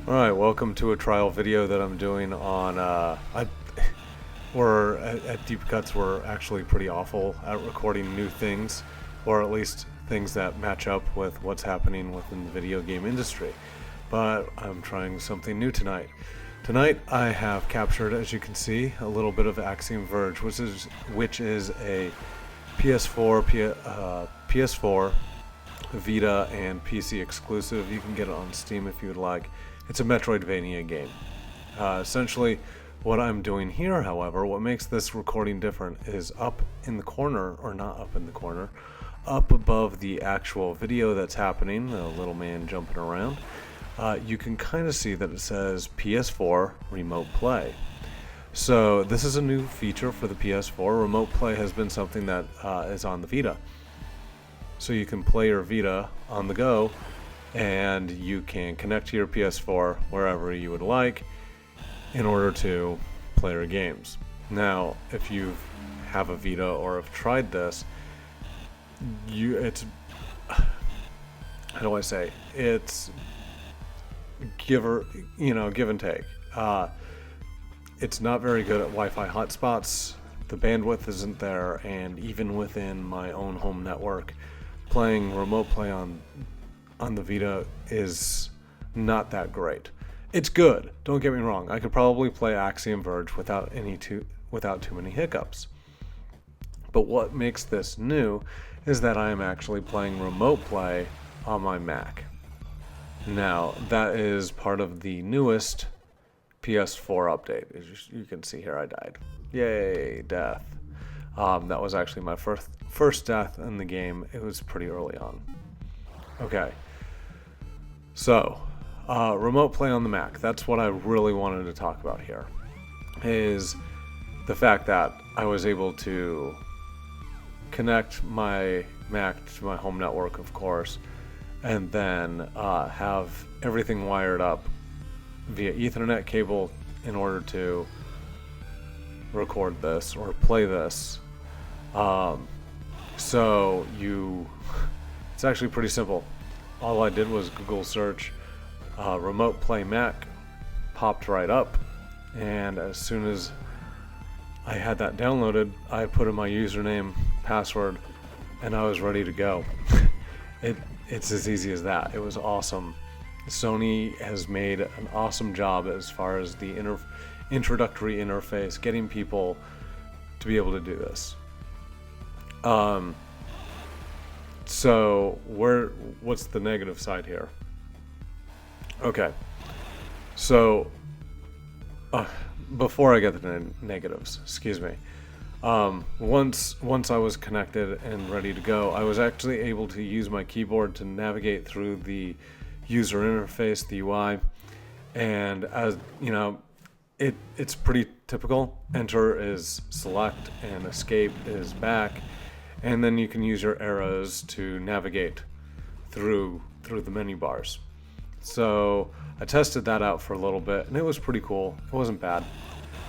Alright, welcome to a trial video that I'm doing on, we're, at Deep Cuts, we're actually pretty awful at recording new things, or at least things that match up with what's happening within the video game industry. But I'm trying something new tonight. Tonight I have captured, as you can see, a little bit of Axiom Verge, which is a PS4, Vita, and PC exclusive. You can get it on Steam if you would like. It's a Metroidvania game. Essentially, what I'm doing here, however, what makes this recording different is up in the corner, or not up in the corner, up above the actual video that's happening, the little man jumping around, you can kind of see that it says PS4 Remote Play. So this is a new feature for the PS4. Remote Play has been something that is on the Vita. So you can play your Vita on the go, and you can connect to your PS4 wherever you would like in order to play your games. Now, if you have a Vita or have tried this, it's how do I say? It's give and take. It's not very good at Wi-Fi hotspots. The bandwidth isn't there, and even within my own home network, playing Remote Play on the Vita is not that great. It's good, don't get me wrong. I could probably play Axiom Verge without too many hiccups. But what makes this new is that I am actually playing Remote Play on my Mac. Now, that is part of the newest PS4 update. As you can see here, I died. Yay, death. That was actually my first death in the game. It was pretty early on. Okay. So, Remote Play on the Mac, that's what I really wanted to talk about here, is the fact that I was able to connect my Mac to my home network, of course, and then have everything wired up via Ethernet cable in order to record this or play this. It's actually pretty simple. All I did was Google search Remote Play Mac, popped right up, and as soon as I had that downloaded, I put in my username, password, and I was ready to go. It's as easy as that. It was awesome. Sony has made an awesome job as far as the introductory interface, getting people to be able to do this. So what's the negative side here? Okay, so before I get to the negatives, excuse me. Once I was connected and ready to go, I was actually able to use my keyboard to navigate through the user interface, the UI, and as you know, it's pretty typical. Enter is select and escape is back. And then you can use your arrows to navigate through the menu bars. So I tested that out for a little bit, and it was pretty cool. It wasn't bad.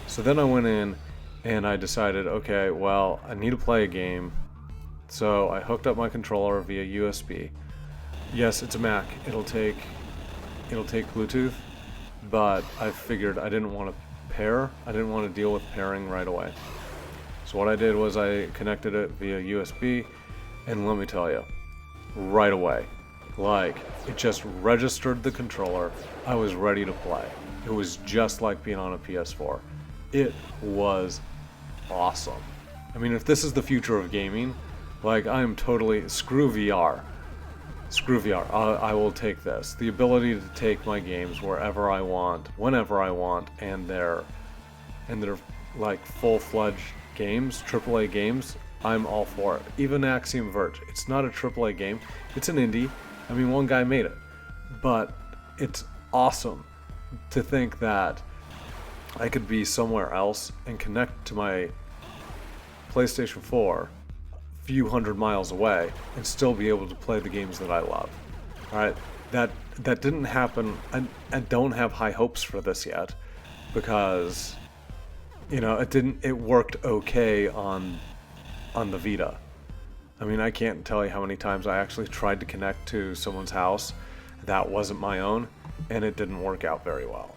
So then I went in and I decided, okay, well, I need to play a game. So I hooked up my controller via USB. Yes, it's a Mac. It'll take Bluetooth, but I figured I didn't want to pair. I didn't want to deal with pairing right away. So what I did was I connected it via USB, and let me tell you, right away, like, it just registered the controller. I was ready to play. It was just like being on a PS4. It was awesome. I mean, if this is the future of gaming, like, I'm totally, screw VR. Screw VR, I will take this. The ability to take my games wherever I want, whenever I want, and they're like full-fledged games, AAA games, I'm all for it. Even Axiom Verge, it's not a AAA game, it's an indie. I mean, one guy made it, but it's awesome to think that I could be somewhere else and connect to my PlayStation 4 a few hundred miles away and still be able to play the games that I love. All right, that didn't happen. I don't have high hopes for this yet, because it worked okay on the Vita. I mean, I can't tell you how many times I actually tried to connect to someone's house that wasn't my own, and it didn't work out very well.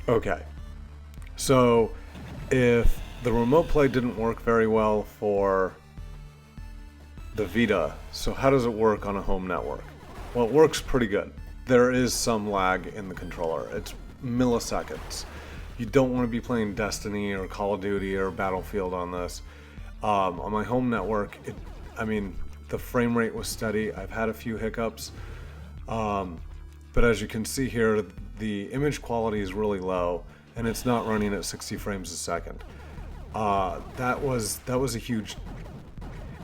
Okay, so if the remote play didn't work very well for the Vita, so how does it work on a home network? Well, it works pretty good. There is some lag in the controller. It's milliseconds. You don't want to be playing Destiny or Call of Duty or Battlefield on this. On my home network, the frame rate was steady. I've had a few hiccups, but as you can see here, the image quality is really low, and it's not running at 60 frames a second. That was a huge.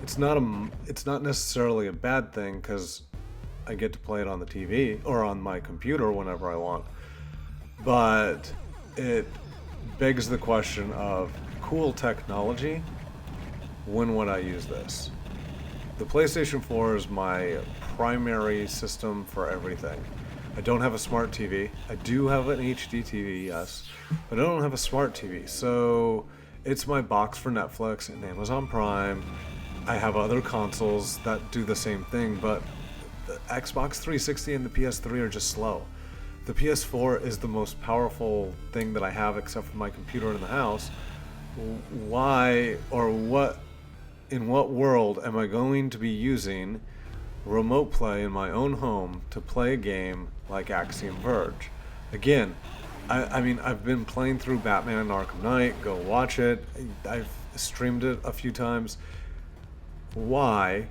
It's not necessarily a bad thing because I get to play it on the TV or on my computer whenever I want, but it begs the question of cool technology. When would I use this? The PlayStation 4 is my primary system for everything. I don't have a smart TV. I do have an HD TV, yes, but I don't have a smart TV. So it's my box for Netflix and Amazon Prime. I have other consoles that do the same thing, but the Xbox 360 and the PS3 are just slow. The PS4 is the most powerful thing that I have except for my computer in the house. Why or what? In what world am I going to be using remote play in my own home to play a game like Axiom Verge? Again, I've been playing through Batman Arkham Knight. Go watch it. I've streamed it a few times. Why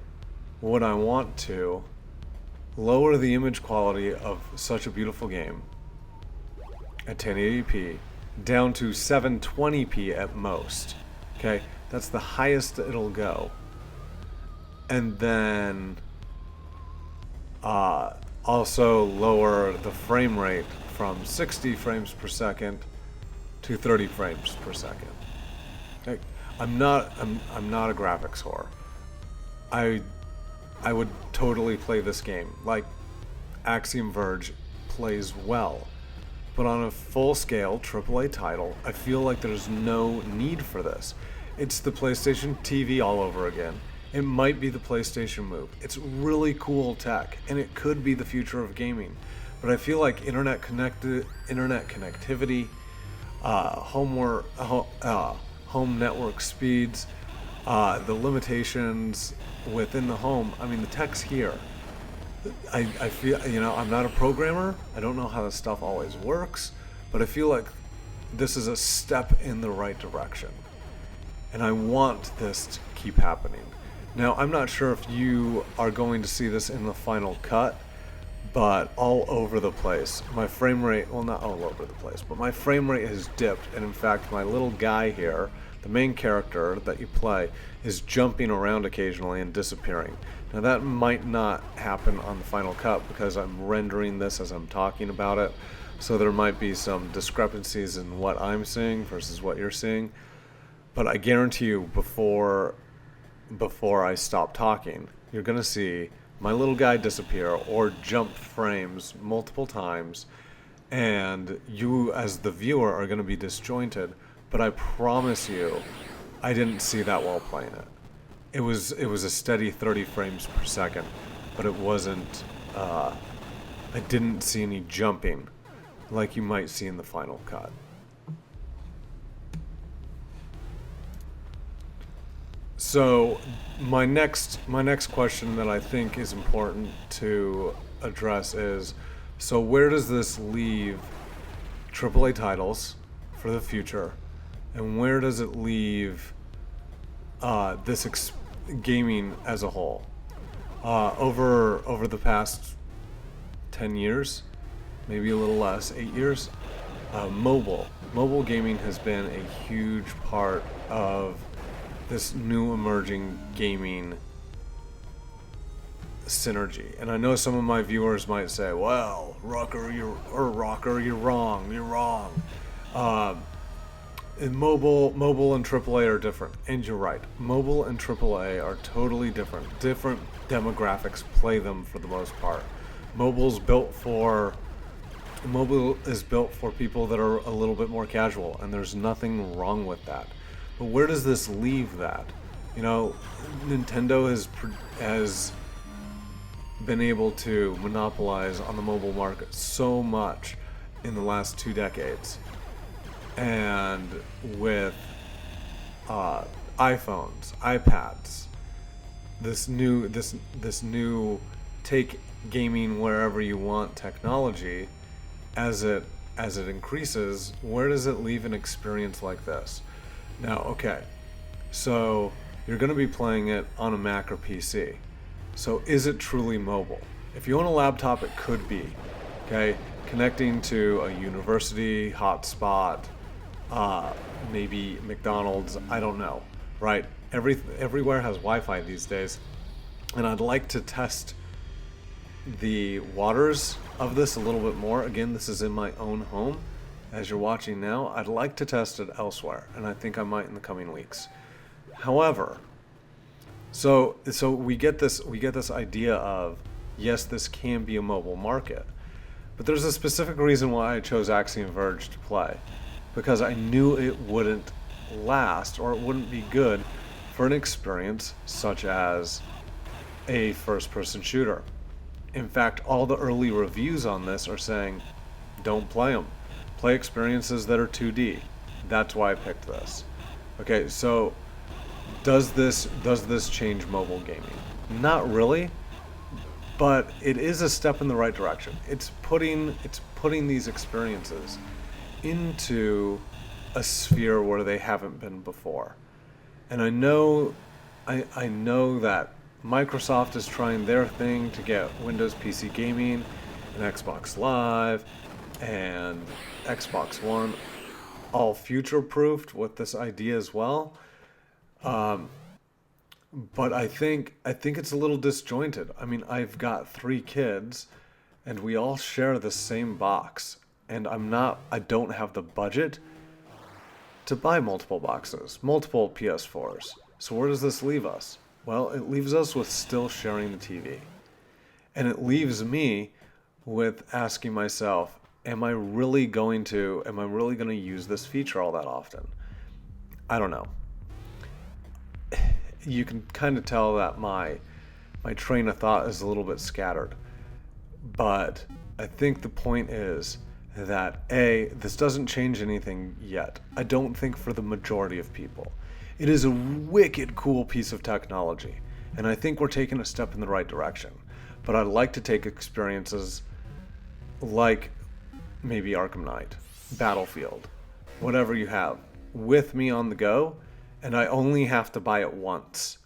would I want to lower the image quality of such a beautiful game at 1080p down to 720p at most? Okay, that's the highest it'll go. And then also lower the frame rate from 60 frames per second to 30 frames per second. Okay, I'm not a graphics whore. I would totally play this game. Like, Axiom Verge plays well. But on a full-scale AAA title, I feel like there's no need for this. It's the PlayStation TV all over again. It might be the PlayStation Move. It's really cool tech, and it could be the future of gaming. But I feel like internet connectivity, home network speeds, the limitations within the home. I mean, the tech's here. I feel, I'm not a programmer. I don't know how this stuff always works, but I feel like this is a step in the right direction. And I want this to keep happening. Now, I'm not sure if you are going to see this in the final cut, but all over the place. My frame rate, well, not all over the place, but my frame rate has dipped. And in fact, my little guy here, the main character that you play, is jumping around occasionally and disappearing. Now that might not happen on the final cut because I'm rendering this as I'm talking about it, so there might be some discrepancies in what I'm seeing versus what you're seeing. But I guarantee you, before I stop talking, you're gonna see my little guy disappear or jump frames multiple times, and you as the viewer are gonna be disjointed. But I promise you, I didn't see that while playing it. It was a steady 30 frames per second, but it wasn't. I didn't see any jumping, like you might see in the final cut. So my next question that I think is important to address is, so where does this leave AAA titles for the future? And where does it leave gaming as a whole? Over the past 10 years, maybe a little less, 8 years, mobile gaming has been a huge part of this new emerging gaming synergy. And I know some of my viewers might say, well, Rocker, you're wrong. You're wrong. And mobile and AAA are different, and you're right. Mobile and AAA are totally different. Different demographics play them for the most part. Mobile's built for Mobile is built for people that are a little bit more casual, and there's nothing wrong with that. But where does this leave that? You know, Nintendo has been able to monopolize on the mobile market so much in the last 2 decades, and with iPhones, iPads, this new take gaming wherever you want technology, as it increases, where does it leave an experience like this? Now, okay, so you're going to be playing it on a Mac or PC. So is it truly mobile? If you own a laptop, it could be. Okay, connecting to a university hotspot, maybe McDonald's, I don't know, right? Everywhere has Wi-Fi these days, and I'd like to test the waters of this a little bit more. Again, this is in my own home, as you're watching now. I'd like to test it elsewhere, and I think I might in the coming weeks. However, so we get this idea of, yes, this can be a mobile market, but there's a specific reason why I chose Axiom Verge to play, because I knew it wouldn't last, or it wouldn't be good for an experience such as a first-person shooter. In fact, all the early reviews on this are saying, don't play them. Play experiences that are 2D. That's why I picked this. Okay, so does this change mobile gaming? Not really, but it is a step in the right direction. It's putting these experiences into a sphere where they haven't been before. And I know that Microsoft is trying their thing to get Windows PC gaming and Xbox Live and Xbox One all future-proofed with this idea as well. But I think it's a little disjointed. I mean, I've got 3 kids, and we all share the same box, and I don't have the budget to buy multiple boxes, multiple PS4s. So where does this leave us? Well, it leaves us with still sharing the TV. And it leaves me with asking myself, am I really going to use this feature all that often? I don't know. You can kind of tell that my train of thought is a little bit scattered. But I think the point is that A, this doesn't change anything yet. I don't think for the majority of people. It is a wicked cool piece of technology, and I think we're taking a step in the right direction. But I'd like to take experiences like maybe Arkham Knight, Battlefield, whatever you have, with me on the go, and I only have to buy it once.